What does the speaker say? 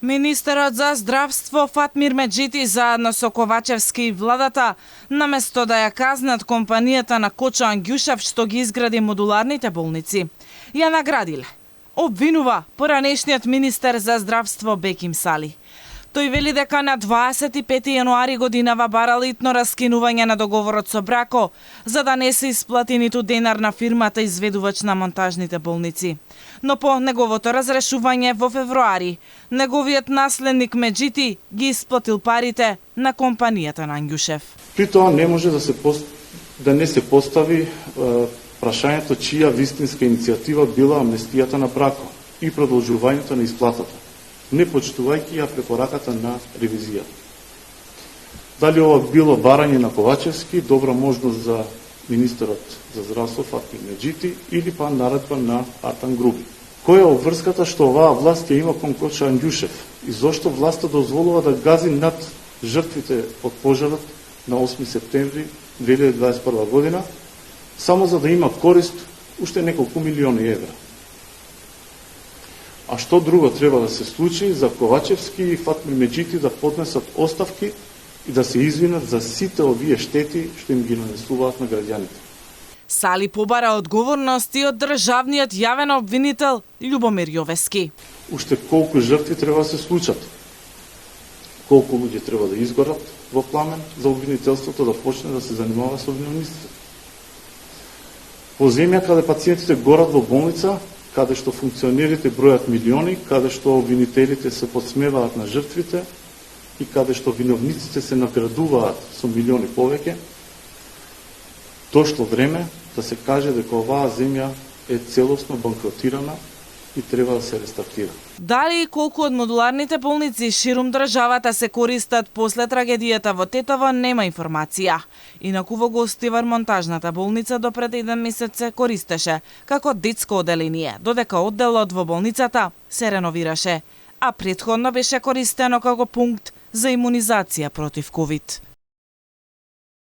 Министерот за здравство Фатмир Меджити заедно со Ковачевски и владата, наместо да ја казнат компанијата на Кочо Ангјушев што ги изгради модуларните болници, ја наградиле. Обвинува поранешниот министер за здравство Беким Сали. Тој вели дека на 25 јануари годинава барал итно раскинување на договорот со Брако, за да не се исплати ниту денар на фирмата изведувач на монтажните болници. Но по неговото разрешување во февруари, неговиот наследник Меджити ги исплатил парите на компанијата на Ангјушев. При тоа не може да не се постави прашањето чија вистинска иницијатива била амнестијата на Брако и продолжувањето на исплатата, не почитувајќи ја препораката на ревизија. Дали ова било барање на Ковачевски, добра можност за министерот за здравство Фатмир Меджити или па наредба на Артан Груби. Која е обврската што оваа власт ја има кон Кочо Ангјушев и зошто власта дозволува да гази над жртвите од пожарот на 8 септември 2021 година, само за да има корист уште неколку милиони евра. А што друго треба да се случи за Ковачевски и Фатмир Меджити да поднесат оставки и да се извинат за сите овие штети што им ги нанесуваат на граѓаните. Сали побара одговорности од државниот јавен обвинител Љубомир Јовески. Уште колку жртви треба да се случат? Колку луѓе треба да изгорат во пламен за обвинителството да почне да се занимава со виновниците? Во земја каде пациентите горат во болница, каде што функционерите бројат милиони, каде што обвинителите се подсмеваат на жртвите и каде што виновниците се наградуваат со милиони повеќе, дошло време да се каже дека оваа земја е целосно банкротирана и треба да се рестартира. Дали и колку од модуларните болници ширум државата се користат после трагедијата во Тетово, нема информација. Инаку во Гостивар монтажната болница до пред 1 месец се користеше како детско оделение, додека одделот во болницата се реновираше, а претходно беше користено како пункт за имунизација против ковид.